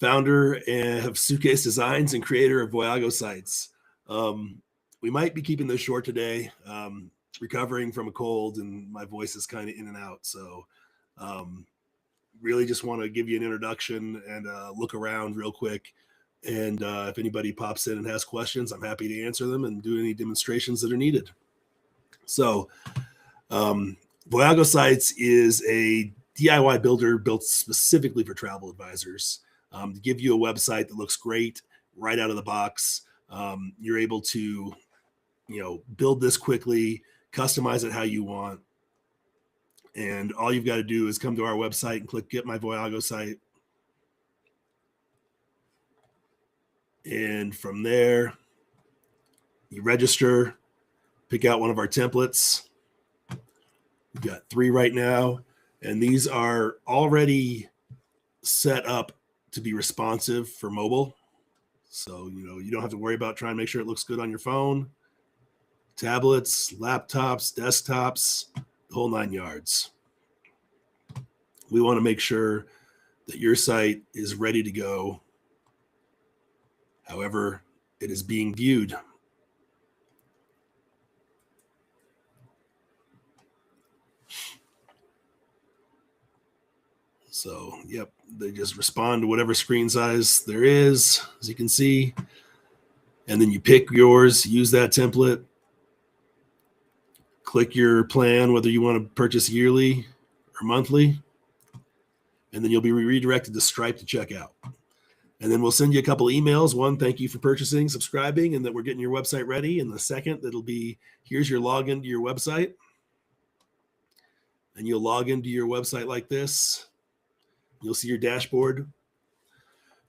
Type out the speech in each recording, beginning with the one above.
founder of Suitcase Designs and creator of Voyago Sites. We might be keeping this short today. Recovering from a cold and my voice is kind of in and out. So really just want to give you an introduction and look around real quick. And if anybody pops in and has questions, I'm happy to answer them and do any demonstrations that are needed. So Voyago Sites is a DIY builder built specifically for travel advisors to give you a website that looks great right out of the box. You're able to, build this quickly, customize it how you want. And all you've got to do is come to our website and click Get My Voyago Site. And from there, you register, pick out one of our templates. We've got 3 right now, and these are already set up to be responsive for mobile. So, you don't have to worry about trying to make sure it looks good on your phone, tablets, laptops, desktops, the whole 9 yards. We want to make sure that your site is ready to go however it is being viewed. So, yep, they just respond to whatever screen size there is, as you can see. And then you pick yours, use that template, click your plan, whether you want to purchase yearly or monthly, and then you'll be redirected to Stripe to check out. And then we'll send you a couple emails. One, thank you for purchasing, subscribing, and that we're getting your website ready. And the second, that'll be, here's your login to your website. And you'll log into your website like this. You'll see your dashboard.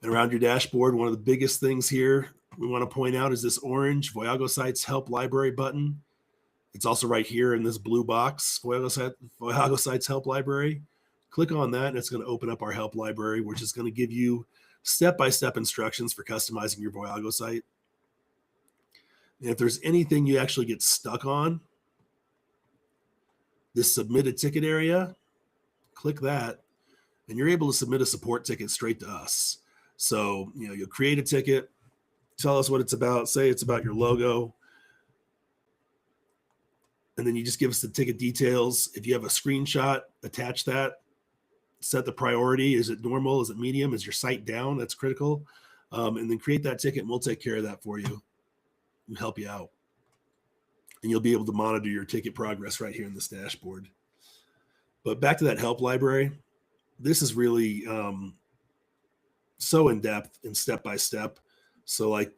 And around your dashboard, one of the biggest things here we want to point out is this orange Voyago Sites Help Library button. It's also right here in this blue box, Voyago Sites Help Library. Click on that, and it's going to open up our help library, which is going to give you step-by-step instructions for customizing your Voyago site. And if there's anything you actually get stuck on, this submit a ticket area, click that, and you're able to submit a support ticket straight to us. So, you'll create a ticket, tell us what it's about, say it's about your logo, and then you just give us the ticket details. If you have a screenshot, attach that, set the priority. Is it normal? Is it medium? Is your site down? That's critical. And then create that ticket, and we'll take care of that for you and help you out. And you'll be able to monitor your ticket progress right here in this dashboard. But back to that help library. This is really so in-depth and step-by-step. So like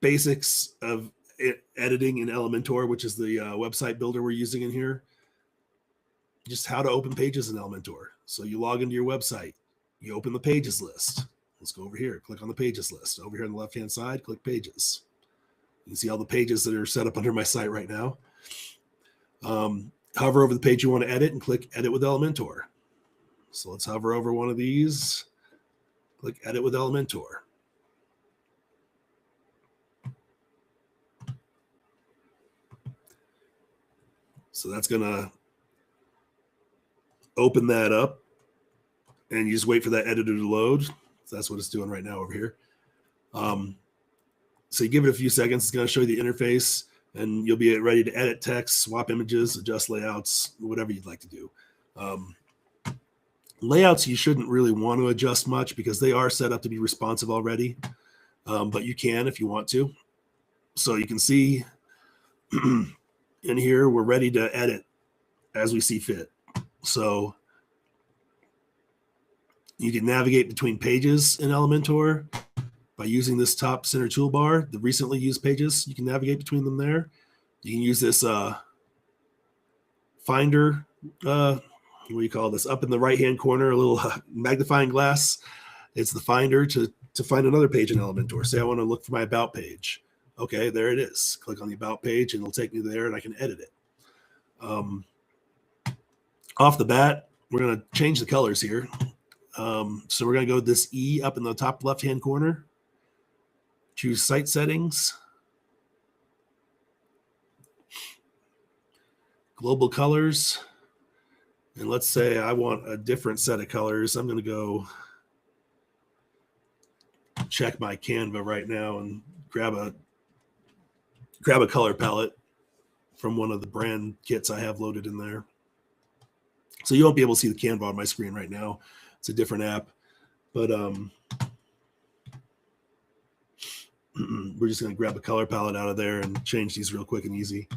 basics of editing in Elementor, which is the website builder we're using in here. Just how to open pages in Elementor. So you log into your website, you open the pages list. Let's go over here, click on the pages list. Over here on the left-hand side, click pages. You can see all the pages that are set up under my site right now. Hover over the page you want to edit and click Edit with Elementor. So let's hover over one of these, click Edit with Elementor. So that's going to open that up, and you just wait for that editor to load. So that's what it's doing right now over here. So you give it a few seconds. It's going to show you the interface, and you'll be ready to edit text, swap images, adjust layouts, whatever you'd like to do. Layouts you shouldn't really want to adjust much because they are set up to be responsive already, but you can if you want to. So you can see in here, we're ready to edit as we see fit. So you can navigate between pages in Elementor by using this top center toolbar, the recently used pages. You can navigate between them there. You can use this finder, what do you call this? Up in the right-hand corner, a little magnifying glass. It's the finder to find another page in Elementor. Say I want to look for my About page. Okay, there it is. Click on the About page, and it'll take me there, and I can edit it. Off the bat, we're going to change the colors here. So we're going to go to this E up in the top left-hand corner. Choose Site Settings. Global Colors. And let's say I want a different set of colors. I'm going to go check my Canva right now and grab a color palette from one of the brand kits I have loaded in there. So you won't be able to see the Canva on my screen right now. It's a different app, but we're just going to grab a color palette out of there and change these real quick and easy.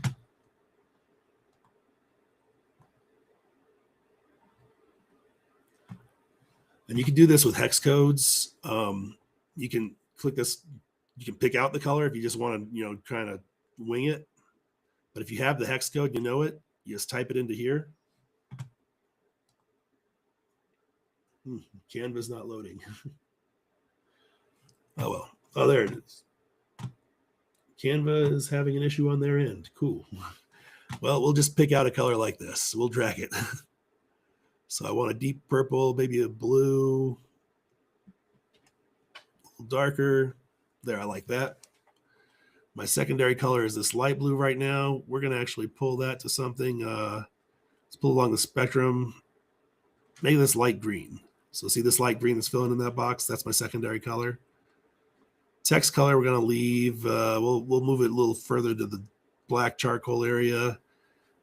And you can do this with hex codes. You can click this. You can pick out the color if you just want to, kind of wing it. But if you have the hex code, you just type it into here. Canva's not loading. Oh, well. Oh, there it is. Canva is having an issue on their end. Cool. Well, we'll just pick out a color like this. We'll drag it. So I want a deep purple, maybe a blue, a little darker. There, I like that. My secondary color is this light blue right now. We're going to actually pull that to something. Let's pull along the spectrum. Maybe this light green. So see this light green that's filling in that box? That's my secondary color. Text color, we're going to leave. We'll move it a little further to the black charcoal area.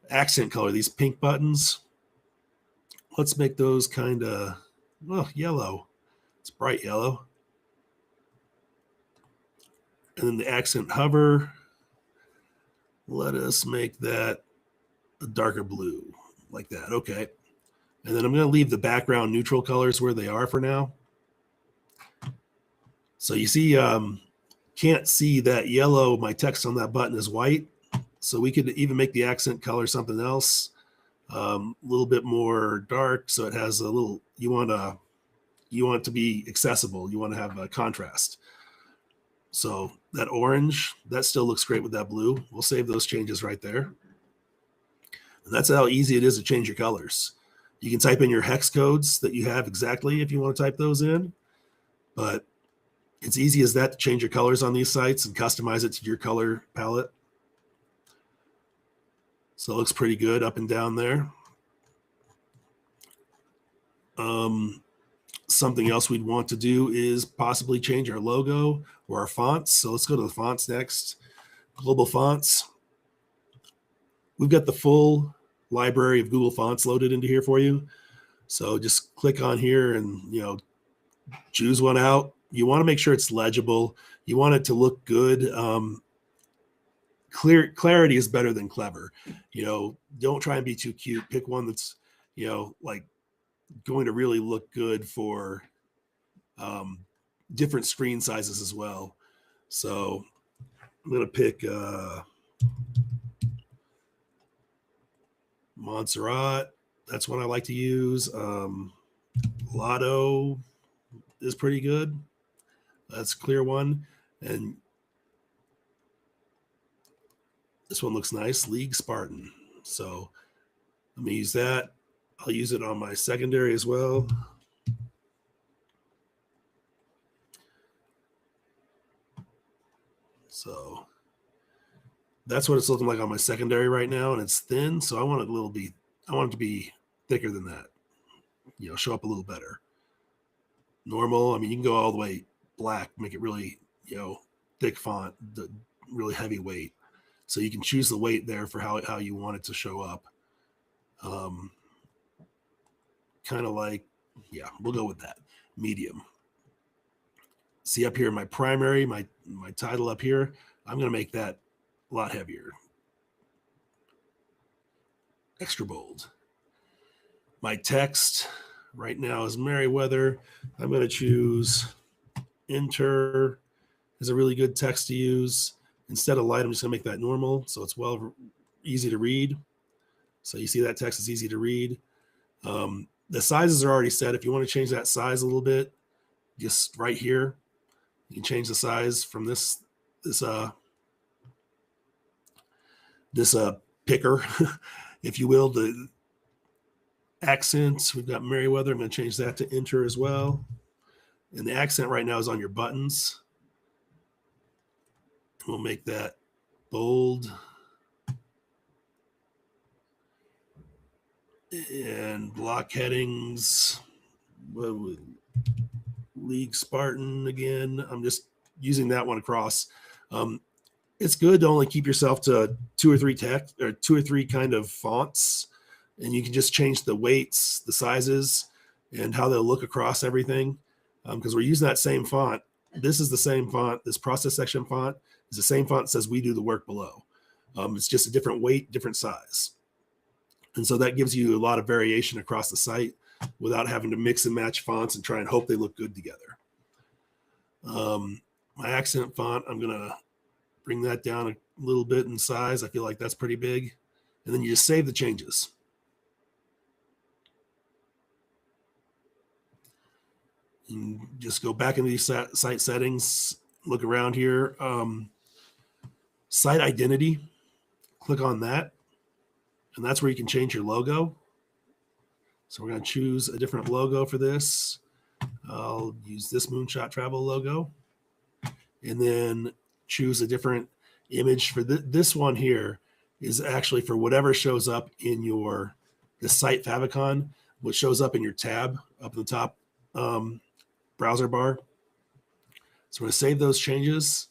Accent color, these pink buttons. Let's make those kind of, yellow. It's bright yellow. And then the accent hover, let us make that a darker blue, like that. Okay. And then I'm going to leave the background neutral colors where they are for now. So you see, can't see that yellow, my text on that button is white. So we could even make the accent color something else, a little bit more dark. So it has a little, you want it to be accessible. You want to have a contrast. So that orange, that still looks great with that blue. We'll save those changes right there. And that's how easy it is to change your colors. You can type in your hex codes that you have exactly if you want to type those in, but it's easy as that to change your colors on these sites and customize it to your color palette. So it looks pretty good up and down there. Something else we'd want to do is possibly change our logo or our fonts. So let's go to the fonts next. Global fonts. We've got the full library of Google Fonts loaded into here for you. So just click on here and, choose one out. You want to make sure it's legible. You want it to look good. Clarity is better than clever. Don't try and be too cute. Pick one that's, like going to really look good for different screen sizes as well. So I'm going to pick Montserrat. That's one I like to use. Lotto is pretty good. That's a clear one. And this one looks nice, League Spartan. So let me use that. I'll use it on my secondary as well. So that's what it's looking like on my secondary right now, and it's thin. So I want it to be thicker than that. Show up a little better. Normal. I mean, you can go all the way black, make it really, thick font, really heavy weight. So you can choose the weight there for how you want it to show up. Kind of like, we'll go with that. Medium. See up here, my primary, my title up here, I'm going to make that a lot heavier. Extra bold. My text right now is Merriweather. I'm going to choose Enter is a really good text to use. Instead of light, I'm just going to make that normal. So it's easy to read. So you see that text is easy to read. The sizes are already set. If you want to change that size a little bit, just right here, you can change the size from this picker, if you will. The accents, we've got Merriweather. I'm going to change that to Enter as well. And the accent right now is on your buttons. We'll make that bold. And block headings, we'll League Spartan again. I'm just using that one across. It's good to only keep yourself to two or three kind of fonts, and you can just change the weights, the sizes, and how they'll look across everything. Because we're using that same font. This is the same font. This process section font is the same font that says we do the work below. It's just a different weight, different size. And so that gives you a lot of variation across the site without having to mix and match fonts and try and hope they look good together. My accent font, I'm going to bring that down a little bit in size. I feel like that's pretty big. And then you just save the changes. You just go back into these site settings, look around here. Site identity, click on that. And that's where you can change your logo. So we're going to choose a different logo for this. I'll use this Moonshot Travel logo. And then choose a different image for this one here is actually for whatever shows up in the site favicon, what shows up in your tab up in the top browser bar. So we're going to save those changes.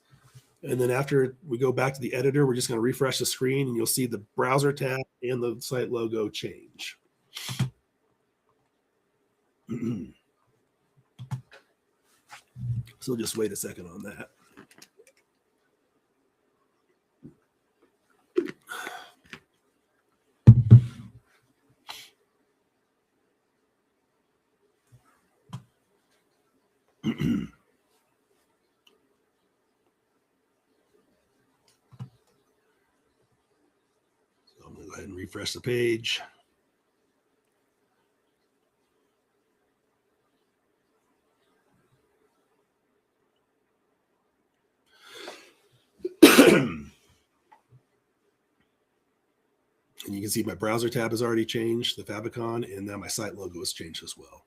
And then after we go back to the editor, we're just going to refresh the screen and you'll see the browser tab and the site logo change. So just wait a second on that. So I'm going to go ahead and refresh the page. And you can see my browser tab has already changed, the favicon, and now my site logo has changed as well.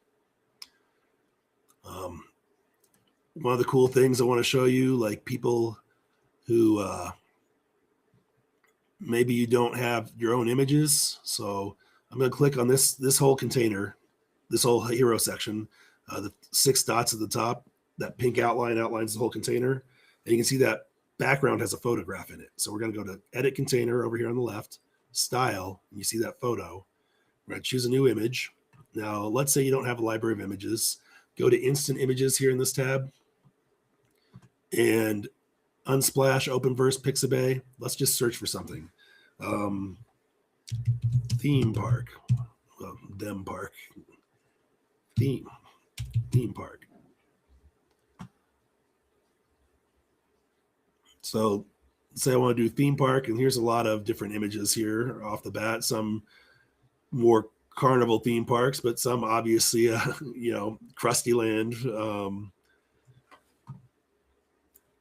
One of the cool things I want to show you, like people who maybe you don't have your own images. So I'm going to click on this whole container, this whole hero section, the 6 dots at the top, that pink outline outlines the whole container. And you can see that background has a photograph in it. So we're going to go to edit container over here on the left, style, and you see that photo. We're going to choose a new image. Now, let's say you don't have a library of images. Go to instant images here in this tab and Unsplash, Openverse, Pixabay. Let's just search for something. Theme park. Well, them park. Theme park. So say I want to do theme park, and here's a lot of different images here off the bat. Some more carnival theme parks, but some obviously, Krusty Land.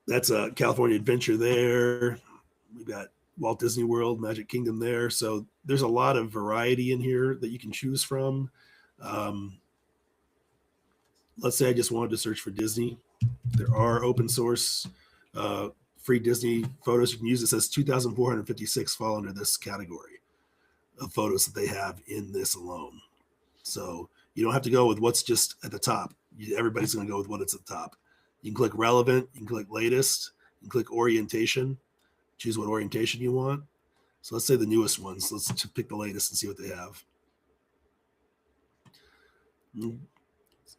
That's a California Adventure there. We've got Walt Disney World, Magic Kingdom there. So there's a lot of variety in here that you can choose from. Let's say I just wanted to search for Disney. There are open source free Disney photos you can use. It says 2,456 fall under this category of photos that they have in this alone. So you don't have to go with what's just at the top. Everybody's going to go with what it's at the top. You can click relevant, you can click latest, you can click orientation, choose what orientation you want. So let's say the newest ones. Let's pick the latest and see what they have.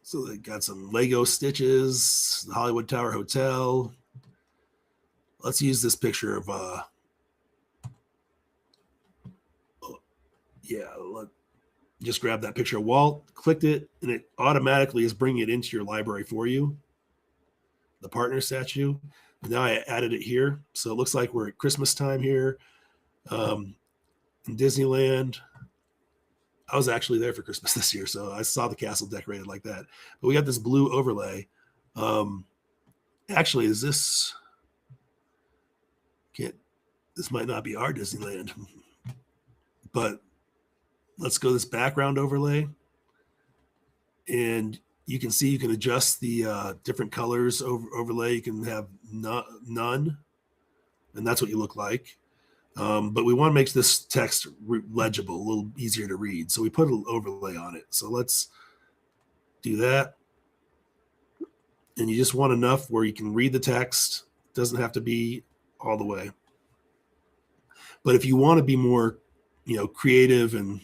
So they got some Lego Stitches, the Hollywood Tower Hotel. Let's use this picture of just grab that picture of Walt, clicked it, and it automatically is bringing it into your library for you. The partner statue. And now I added it here. So it looks like we're at Christmas time here in Disneyland. I was actually there for Christmas this year, so I saw the castle decorated like that. But we got this blue overlay. Actually, this might not be our Disneyland, but let's go this background overlay. And you can see you can adjust the different colors overlay. You can have none, and that's what you look like. But we want to make this text legible, a little easier to read. So we put an overlay on it. So let's do that. And you just want enough where you can read the text. It doesn't have to be all the way. But if you want to be more, creative and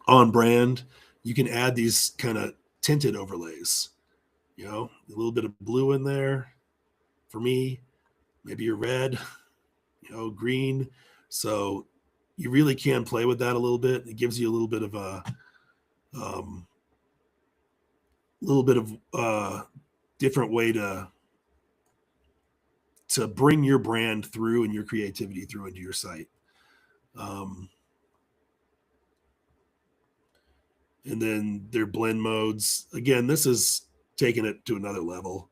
on brand, you can add these kind of tinted overlays. A little bit of blue in there for me, maybe your red, green. So you really can play with that a little bit. It gives you a little bit of a different way to bring your brand through and your creativity through into your site. And then their blend modes. Again, this is taking it to another level.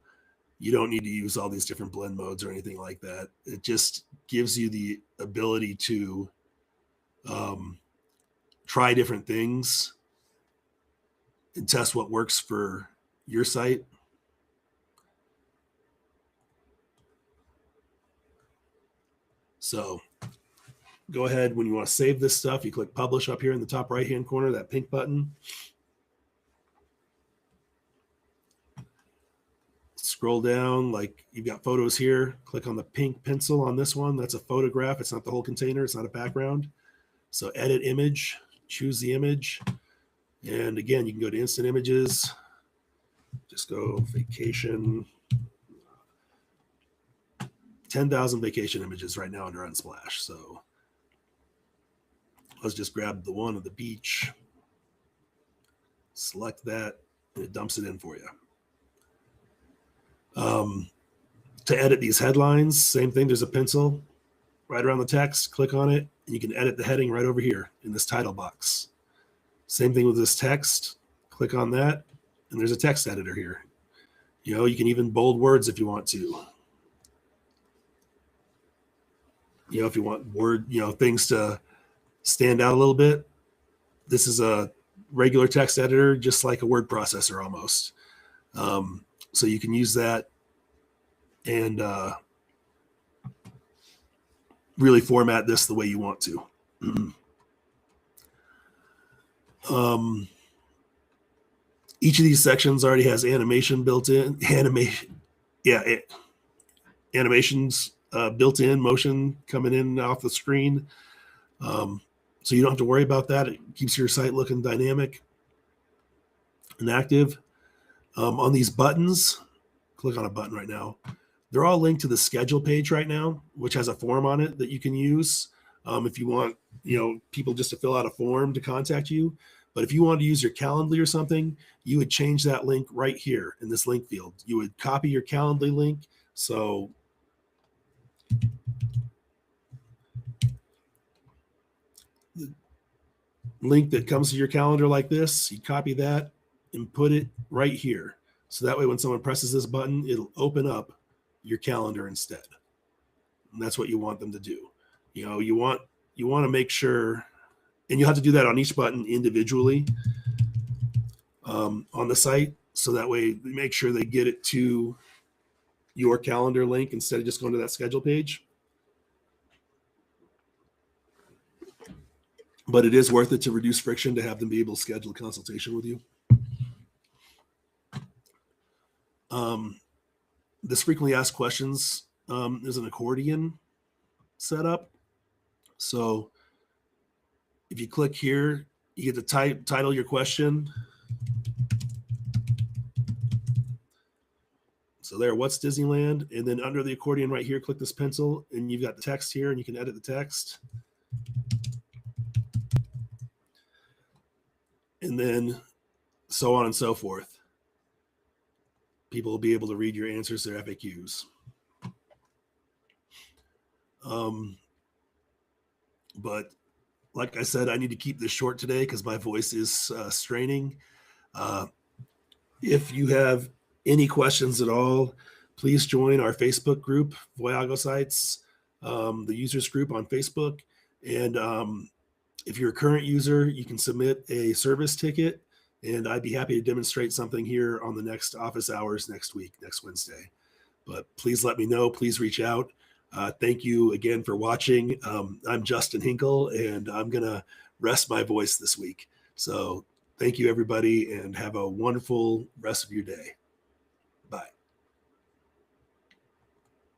You don't need to use all these different blend modes or anything like that. It just gives you the ability to try different things and test what works for your site. So go ahead, when you want to save this stuff, you click publish up here in the top right-hand corner, that pink button. Scroll down, like you've got photos here. Click on the pink pencil on this one. That's a photograph. It's not the whole container. It's not a background. So edit image, choose the image. And again, you can go to instant images. Just go vacation. 10,000 vacation images right now under Unsplash. So let's just grab the one of the beach. Select that, and it dumps it in for you. To edit these headlines, same thing. There's a pencil right around the text. Click on it, and you can edit the heading right over here in this title box. Same thing with this text. Click on that, and there's a text editor here. You can even bold words if you want to. If you want things to stand out a little bit. This is a regular text editor, just like a word processor almost. So you can use that and really format this the way you want to. Each of these sections already has animation built in. Animations built in, motion coming in and off the screen. So you don't have to worry about that. It keeps your site looking dynamic and active. On these buttons, click on a button right now. They're all linked to the schedule page right now, which has a form on it that you can use if you want, people just to fill out a form to contact you. But if you want to use your Calendly or something, you would change that link right here in this link field. You would copy your Calendly link. So the link that comes to your calendar like this, you copy that and put it right here. So that way when someone presses this button, it'll open up your calendar instead. And that's what you want them to do. You want to make sure, and you'll have to do that on each button individually on the site. So that way they make sure they get it to your calendar link instead of just going to that schedule page. But it is worth it to reduce friction to have them be able to schedule a consultation with you. This frequently asked questions is an accordion setup. So if you click here, you get to title your question. So there, what's Disneyland? And then under the accordion right here, click this pencil, and you've got the text here, and you can edit the text. And then so on and so forth. People will be able to read your answers to their FAQs. But like I said, I need to keep this short today because my voice is straining. If you have any questions at all, please join our Facebook group, Voyago Sites, the users group on Facebook. And if you're a current user, you can submit a service ticket, and I'd be happy to demonstrate something here on the next office hours next week, next Wednesday. But please let me know. Please reach out. Thank you again for watching. I'm Justin Hinkle, and I'm going to rest my voice this week. So thank you, everybody, and have a wonderful rest of your day.